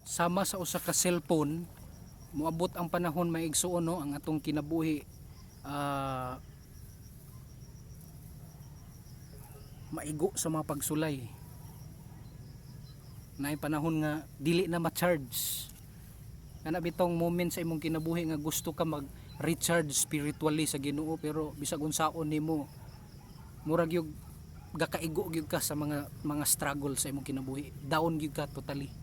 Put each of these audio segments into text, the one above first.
Sama sa usa ka cellphone, moabot ang panahon maigsuon no ang atong kinabuhi, ah, maigo sa mga pagsulay. Naay panahon nga dili na ma-charge. Kana bitong moment sa imong kinabuhi nga gusto ka mag-recharge spiritually sa Ginoo, pero bisag unsaon nimo murag yung gakaigo gyud ka sa mga struggle sa imong kinabuhi. Down gyud ka totally.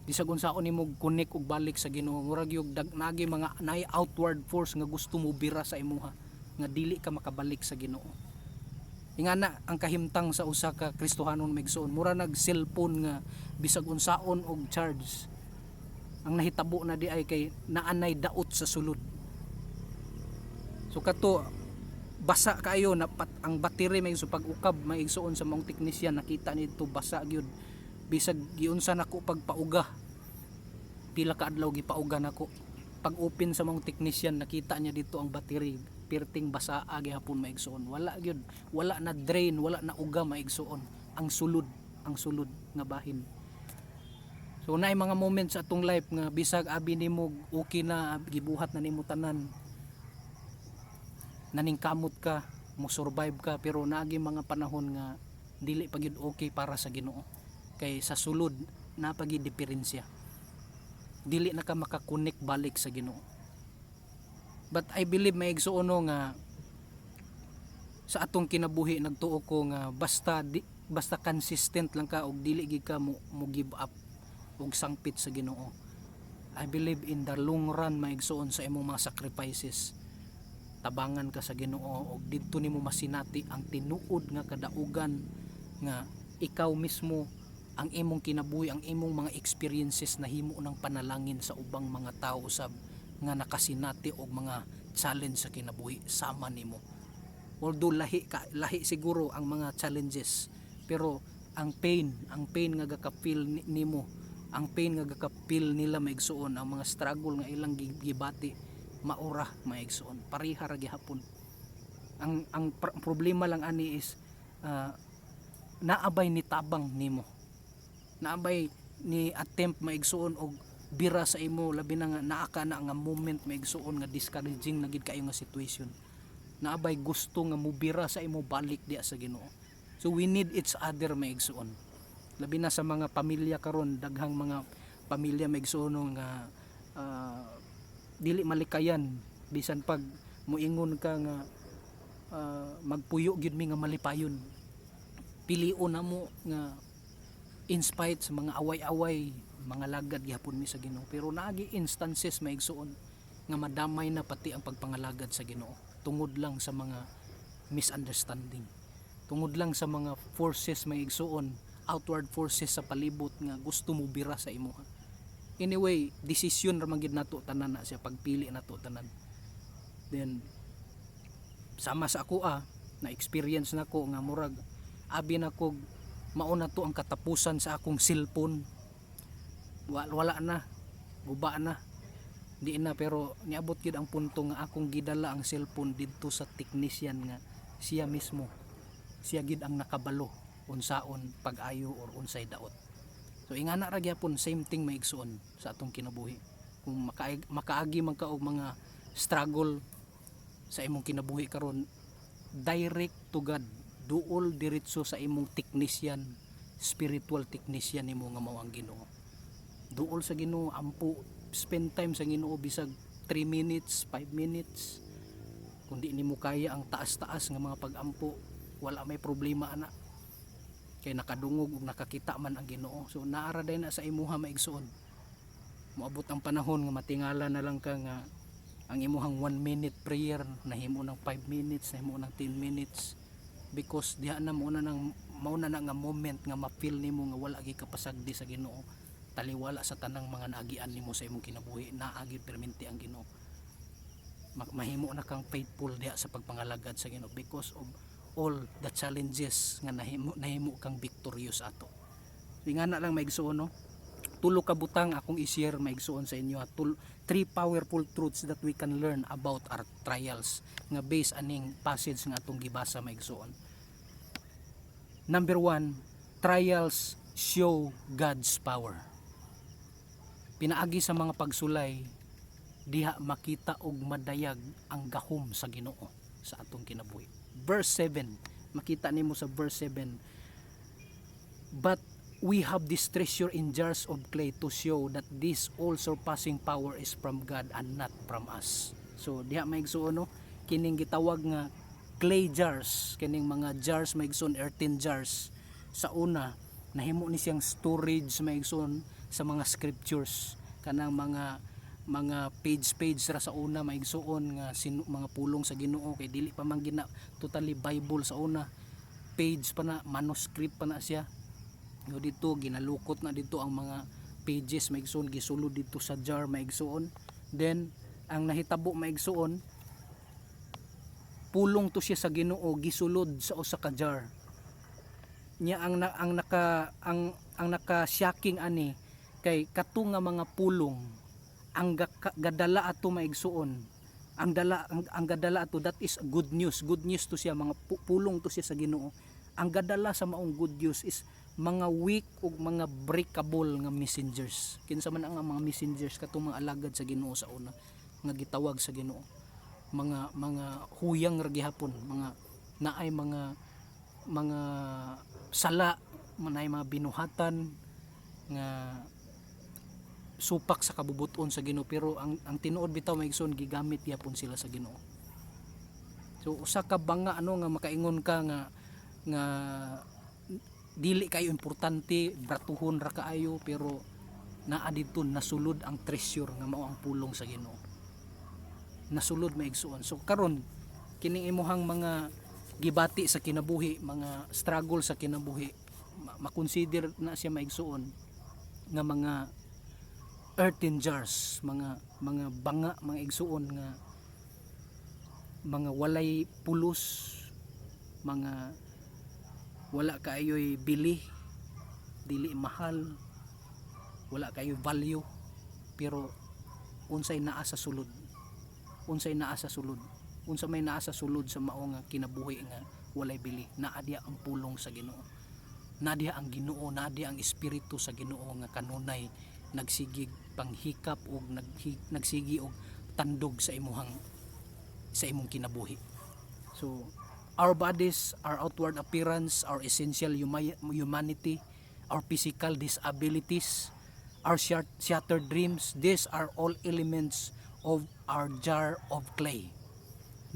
Bisag unsaon nimo connect og balik sa Ginoo, murag yung nagi mga naay outward force nga gusto mo bira sa imuha nga dili ka makabalik sa Ginoo. Ingana ang kahimtang sa usa ka Kristohanon maigsoon, mura nag cellphone nga bisag unsaon og charge. Ang nahitabo na di ay kay naanay daot sa sulod. So kato basa kayo na ang battery may so pag-ukab maigsoon sa mga teknisyan, nakita nito basa gyud. Bisag giunsa nako pagpauga, pila ka adlaw gipauga nako. Pag open sa mga teknisyan, nakita niya dito ang battery perting basa gihapon maigsoon. Wala gyud, wala na drain, wala na uga maigsoon. Ang sulod nga bahin. So naay mga moments sa atong life nga bisag abi nimo okay na, gibuhat na nimo tanan, naningkamot ka, mo survive ka, pero naagi mga panahon nga dili pa gyud okay para sa Ginoo. Kay sa sulod na pagi diferensya, dili na ka makakonek balik sa Ginoo. But I believe maigsuon nga sa atong kinabuhi nagtuo ko nga basta consistent lang ka og dili gid ka mo give up og sangpit sa Ginoo. I believe in the long run maigsuon sa imong mga sacrifices, tabangan ka sa Ginoo og didto nimo masinati ang tinuod nga kadaugan nga ikaw mismo ang imong kinabuhi, ang imong mga experiences na himo ng panalangin sa ubang mga tao usab nga nakasinati og mga challenge sa kinabuhi sama nimo. Although lahi siguro ang mga challenges, pero ang pain nga gakapil nimo, ang pain nga gakapil nila maigsuon, ang mga struggle nga ilang gibati maura maigsuon, pareha ra gihapon. Ang problema lang ani is naabay ni tabang nimo, naabay ni attempt maigsuon og bira sa imo, labi na nga naaka na nga moment maigsuon nga discouraging na gid kayo nga situation. Naabay gusto nga mubira sa imo balik diya sa Ginoo. So we need each other maigsuon. Labi na sa mga pamilya karon, daghang mga pamilya maigsuon nga dili malikayan, bisan pag muingon ka nga magpuyo gyud mi nga malipayon. Pilion na mo nga in spite sa mga away-away, mga lagad gihapon mi sa Ginoo, pero naagi instances maigsuon nga madamay na pati ang pagpangalagad sa Ginoo tungod lang sa mga misunderstanding, tungod lang sa mga forces maigsuon, outward forces sa palibot nga gusto mo bira sa imo. Anyway, desisyon ra man gid nato tanan na siya, pagpili nato tanan. Then sama sa ako na experience nako nga murag abi nako mauna to ang katapusan sa akong cellphone. Wala na, guba na, di na, pero niabot gid ang punto nga akong gidala ang cellphone didto sa technician nga siya mismo, siya gid ang nakabalo unsaon pag-ayo or unsay daot. So ingana ra gyapon same thing maigsuon sa atong kinabuhi. Kung makaagi man ka og mga struggle sa imong kinabuhi karon, direct to God, duol diretso sa imong technician, spiritual technician nimo nga mao ang Ginoo. Duol sa Ginoo, ampo, spend time sa Ginoo bisag 3 minutes, 5 minutes. Kung di nimo kaya ang taas-taas nga mga pag-ampo, wala may problema ana. Kay nakadungog ug nakakita man ang Ginoo. So naara day na sa imuha maigsuon. Moabot ang panahon nga matingala na lang ka nga ang imuhang 1 minute prayer nahimo ng 5 minutes, nahimo ng 10 minutes, because diha na mauna na nga moment nga ma-feel nimo nga wala gyud ka pasagdi sa Ginoo, taliwala sa tanang mga naagian nimo sa imong kinabuhi, naagi perminti ang Ginoo. Mahimo na kang faithful diha sa pagpangalagad sa Ginoo because of all the challenges nga nahimo kang victorious ato. Ingana lang maigsuon no, tulo ka butang akong i-share maigsuon sa inyo, 3 powerful truths that we can learn about our trials nga based aning passage nga atong gibasa maigsuon. Number 1, trials show God's power. Pinaagi sa mga pagsulay diha makita og madayag ang gahom sa Ginoo sa atong kinabuhi. Verse 7, makita nimo sa verse 7, but we have this treasure in jars of clay to show that this all surpassing power is from God and not from us. So diha maigsuon no, kining gitawag nga clay jars, kining mga jars maigsuon earthen jars, sa una nahimo ni siyang storage maigsuon sa mga scriptures, kanang mga page ra sa una maigsuon nga mga pulong sa Ginoo, kay dili pa man gina totally Bible sa una, page pa na, manuscript pa na siya. No, dito ginalukot na dito ang mga pages maigsuon, gisulod dito sa jar maigsuon. Then ang nahitabo maigsuon, pulong to siya sa Ginoo gisulod sa usa ka jar nya. Ang naka-shocking ani kay kato nga mga pulong ang gadala ato maigsuon, ang gadala ato, that is good news to siya, mga pulong to siya sa Ginoo. Ang gadala sa maong good news is mga weak ug mga breakable nga messengers. Kinsa man ang mga messengers katong mga alagad sa Ginoo sa una nga gitawag sa Ginoo, mga huyang ra gihapon, mga naay mga sala, naay mga binuhatan nga supak sa kabubuton sa Ginoo, pero ang tinuod bitaw maigsoon gigamit yapon sila sa Ginoo. So usa ka banga ano nga makaingon ka nga dili kayo importante, bratuhon ra kaayo, pero naa didto nasulod ang treasure nga mao ang pulong sa Ginoo, nasulod maigsoon. So karon kining imuhang mga gibati sa kinabuhi, mga struggle sa kinabuhi, makonsider na siya maigsoon nga mga earthen jars, mga banga, mga igsuon nga mga walay pulos, mga wala kaayoy bili, dili mahal, wala kaayoy value, pero unsay naa sa sulod, unsay naa sa sulod, unsa may naa sa sulod sa mao nga kinabuhi nga walay bili, naa diha ang pulong sa Ginoo, naa diha ang Ginoo, naa diha ang espiritu sa Ginoo nga kanunay nagsigig panghikap og nagsigi og tandog sa imong kinabuhi. So our bodies, our outward appearance, our essential humanity, our physical disabilities, our shattered dreams, these are all elements of our jar of clay.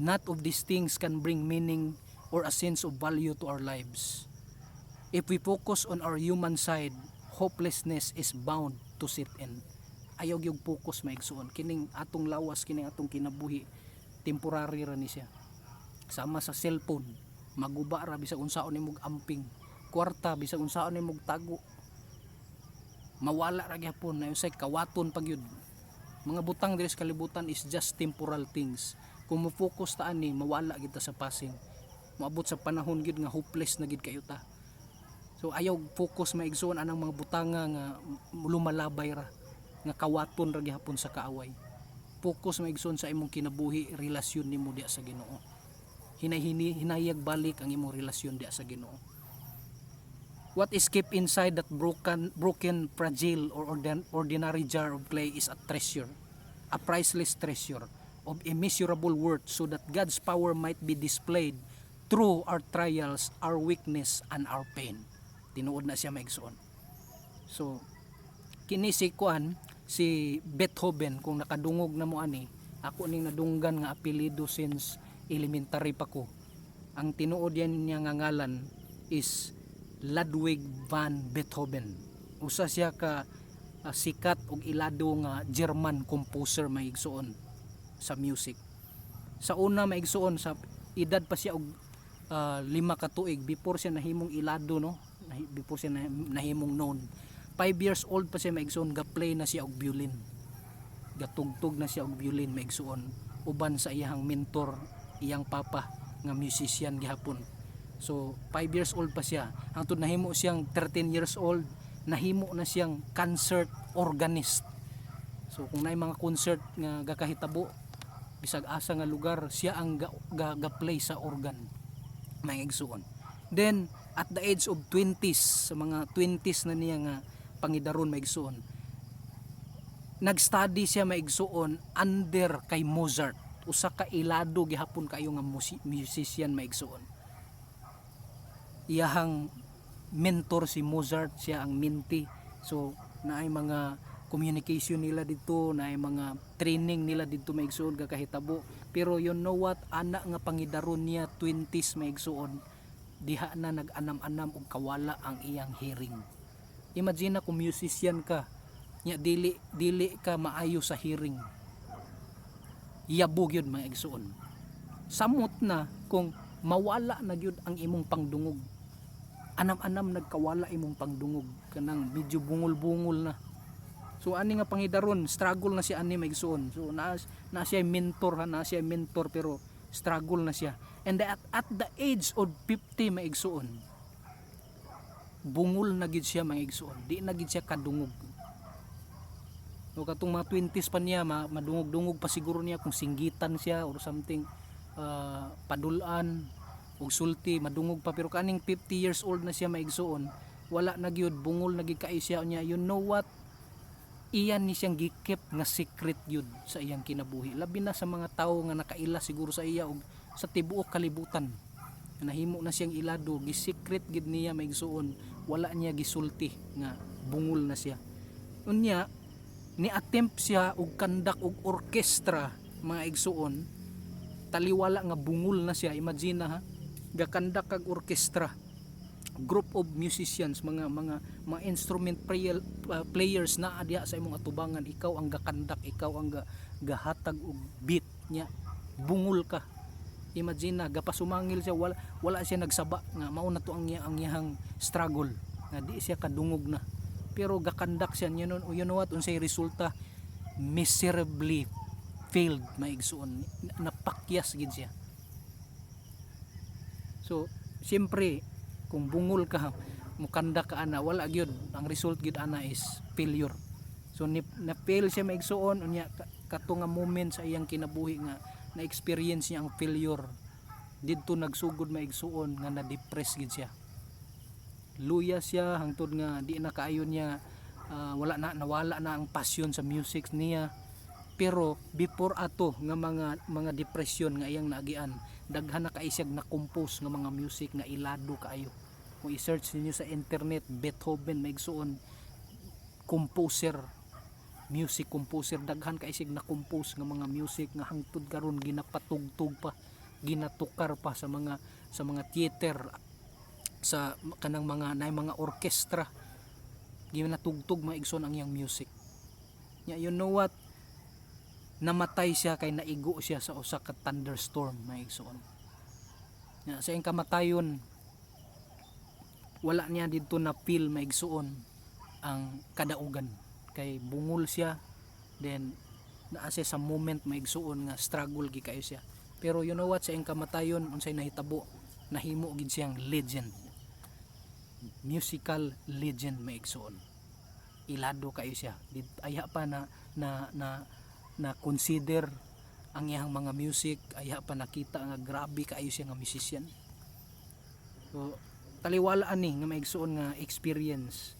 Not of these things can bring meaning or a sense of value to our lives. If we focus on our human side, hopelessness is bound to sit in. Ayaw yung focus maigsuon, kining atong lawas, kining atong kinabuhi temporary ra ni siya. Sama sa cellphone, maguba ra bisag unsaon nimog amping, kwarta bisag unsaon nimog tago, mawala ra gyapon, na usay kawaton pagyud. Mga butang diri sa kalibutan is just temporal things. Kung mo focus ta ani, mawala kita sa passing, moabot sa panahon gid nga hopeless na gid kayo ta. So ayaw focus maigsuon anang mga butanga nga lumalabay ra, nga kawaton ra gihapon sa kaaway. Focus maigsuon sa imong kinabuhi, relasyon nimo diha sa Ginoo. Hinayag balik ang imong relasyon diha sa Ginoo. What is kept inside that broken, fragile or ordinary jar of clay is a treasure, a priceless treasure of immeasurable worth, so that God's power might be displayed through our trials, our weakness, and our pain. Tinuod na siya maigsuon. So kini si Beethoven, kung nakadungog na mo ani, ako ning nadunggan nga apelyido since elementary pa ko. Ang tinuod yan niya nga ngalan is Ludwig van Beethoven. Usa siya ka sikat og ilado nga German composer maigsuon sa music. Sa una maigsuon, sa edad pa siya og 5 ka tuig before siya nahimong ilado, no, before siya nahimong known. 5 years old pa siya maigsuon, ga-play na siya og violin, gatugtog na siya og violin maigsuon, uban sa iyang mentor, iyang papa nga musician gihapon. So 5 years old pa siya, hangtod nahimo siyang 13 years old, nahimo na siyang concert organist. So kung naay mga concert nga gakahitabo bisag asa nga lugar, siya ang ga-play sa organ maigsuon. Then at the age of 20s, sa mga 20s na niya nga pangidaron maigsuon, nag-study siya maigsuon under kay Mozart, usa ka ilado gihapon kayo nga musician maigsuon. Iyahang mentor si Mozart, siya ang minty. So naay mga communication nila dito, naay mga training nila dito maigsuon kakahitabo. Pero you know what, ana nga pangidaron niya 20s maigsuon, diha na nag-anam-anam og kawala ang iyang hearing. Imagine na kung musician ka, nya dili ka maayo sa hearing, yabog yun maigsuon. Samot na kung mawala na gyud ang imong pangdungog, anam-anam nagkawala imong pangdungog, kanang medyo bungol-bungol na. So ani nga pangidaron, struggle na siya ani maigsuon. So na siya mentor, na siya mentor, pero struggle na siya. And at the age of 50 maigsuon, bungol na gid siya maigsuon, di na gid siya kadungog. O katong mga 20s pa niya, madungog-dungog pa siguro niya kung singgitan siya or something, padulan og sulti, madungog pa. Pero kaning 50 years old na siya maigsuon, wala na gyud, bungol na gid kaayo siya niya. You know what, iyan ni siyang gikip nga secret yun sa iyang kinabuhi, labi na sa mga tao nga nakaila siguro sa iya og sa tibuok kalibutan. Nahimo na siyang ilado, gisekret gid niya maigsuon, wala niya gisulti nga bungol na siya. Unya ni attempt siya og kandak og orkestra mga igsuon, taliwala nga bungol na siya. Imagine na ha, gakandak kag orkestra, group of musicians, mga instrument players na adya sa imong atubangan, ikaw ang gakandak, ikaw ang gahatag og beat nya, bungol ka. Imagine na gapasumangil siya, wala siya nagsaba nga mao na to ang iyang struggle, nga di siya kadungog na, pero gakandak siya. You know what, unsay resulta? Miserably failed maigsuon, napakyas gid siya. So siyempre kung bungol ka, mukanda ka ana, wala gyud, ang result gyud ana is failure. So na fail siya maigsuon, unya kato nga moment sa iyang kinabuhi nga na experience niya ang failure, didto nagsugod maigsuon nga na depress gid siya. Luya siya hangtod nga di na kaayo niya, nawala na ang passion sa music niya. Pero before ato nga mga depression nga iyang naagian, daghan na kaisyag na compose nga mga music nga ilado kaayo. Kung i-search niyo sa internet, Beethoven maigsuon, composer, music composer, daghan kaisyag na compose nga mga music nga hangtod karon ginapatugtog pa, ginatukar pa sa mga theater, sa kanang mga orkestra, ginatugtog maigsuon ang iyang music. You know what, namatay siya kay naigo siya sa usa ka thunderstorm maigsuon. Sa iyang kamatayon, wala niya dito na feel maigsuon ang kadaugan, kay bungol siya, then naa siya sa moment maigsuon nga struggle gi kayo siya. Pero you know what, sa iyang kamatayon unsay nahitabo, nahimo gid siyang legend, musical legend maigsuon. Ilado kayo siya, aya pa na consider ang iyang mga music, aya pa nakita nga grabe kaayo siya nga musician. So taliwalaan ni nga maigsuon nga experience,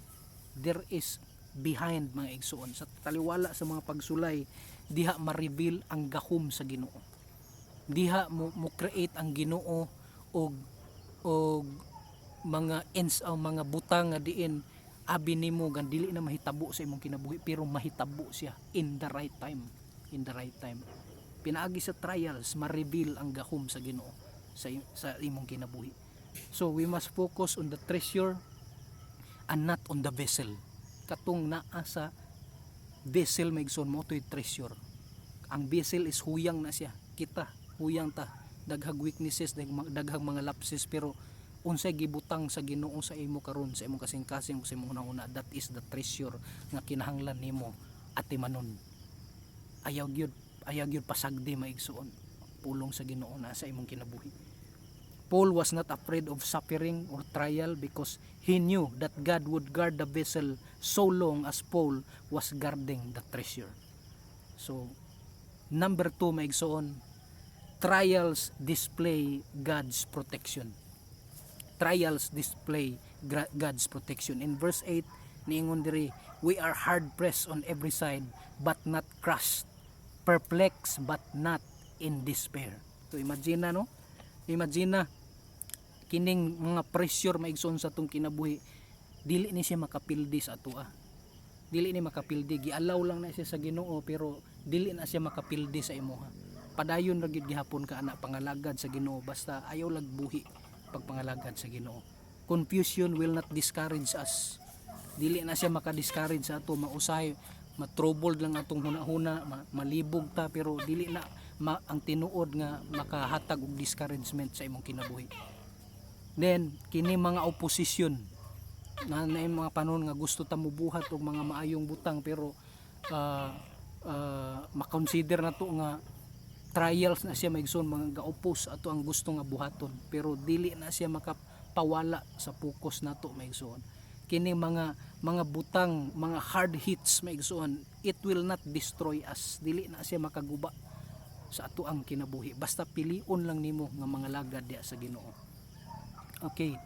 there is behind mga igsuon. Sa taliwala sa mga pagsulay, diha ma-reveal ang gahom sa Ginoo, diha mo create ang Ginoo og mga butang nga diin abi nimo gan dili na mahitabo sa imong kinabuhi, pero mahitabo siya in the right time. Pinaagi sa trials, ma-reveal ang gahom sa Ginoo sa imong kinabuhi. So we must focus on the treasure and not on the vessel. Katong naa sa vessel maigsoon mo to'y treasure. Ang vessel is huyang na siya, kita huyang ta, daghang weaknesses, daghang mga lapses, pero unsay gibutang sa Ginoo sa imo karon, sa imong kasing-kasing, sa imong una-una, that is the treasure nga kinahanglan nimo atimanon. Ayaw gyud pasagdi maigsuon, pulong sa Ginoo na sa imong kinabuhi. Paul was not afraid of suffering or trial because he knew that God would guard the vessel so long as Paul was guarding the treasure. So number 2 maigsuon, trials display God's protection. Trials display God's protection. In verse 8 niingon diri, We are hard pressed on every side, but not crushed. Perplexed, but not in despair. So imagine na, no? Imagine na, kining mga pressure maigsoon sa atong kinabuhi, dili ni siya makapildi sa ato. Dili ni makapildi, gialaw lang na siya sa Ginoo, pero dili na siya makapildi sa imuha. Padayon ra gyud gihapon ka ana pangalagad sa Ginoo, basta ayaw lag buhi pag pangalagad sa Ginoo. Confusion will not discourage us. Dili na siya maka-discourage sa ato, mausahay, matroubled lang atong hunahuna, malibog ta, pero dili na ang tinuod nga makahatag og discouragement sa imong kinabuhi. Then kini mga opposition na mga panahon nga gusto ta mubuhat og mga maayong butang, pero makonsider na to nga trials na siya maigsoon, mga ga-oppose ato ang gusto nga buhaton, pero dili na siya makapawala sa focus nato maigsoon. Kini mga butang, mga hard hits maigsoon, it will not destroy us. Dili na siya makaguba sa ato ang kinabuhi, basta pilion lang nimo nga mga lagad diya sa Ginoo. Okay,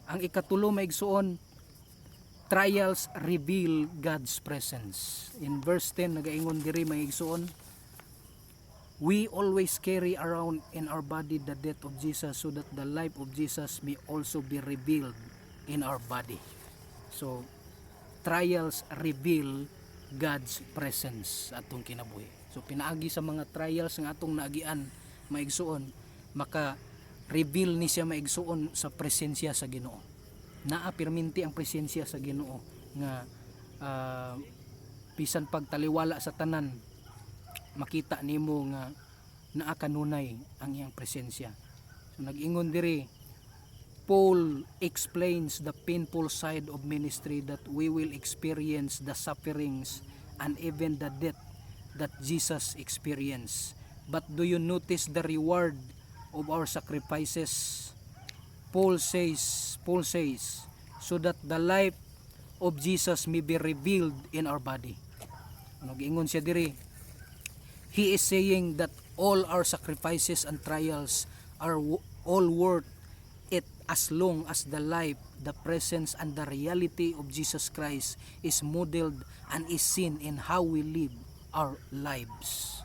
ang ikatulo maigsoon, trials reveal God's presence. In verse 10 nagaingon diri maigsoon, we always carry around in our body the death of Jesus, so that the life of Jesus may also be revealed in our body. So trials reveal God's presence sa atong kinabuhi. So pinaagi sa mga trials nga atong naagian maigsuon, maka reveal ni siya maigsuon sa presensya sa Ginoo. Naapirminti ang presensya sa Ginoo nga bisan pagtaliwala sa tanan, makita nimo nga naa kanunay ang iyang presensya. So nag-ingon diri, Paul explains the painful side of ministry, that we will experience the sufferings and even the death that Jesus experienced. But do you notice the reward of our sacrifices? Paul says, so that the life of Jesus may be revealed in our body. Nag-ingon siya diri, he is saying that all our sacrifices and trials are all worth it as long as the life, the presence, and the reality of Jesus Christ is modeled and is seen in how we live our lives.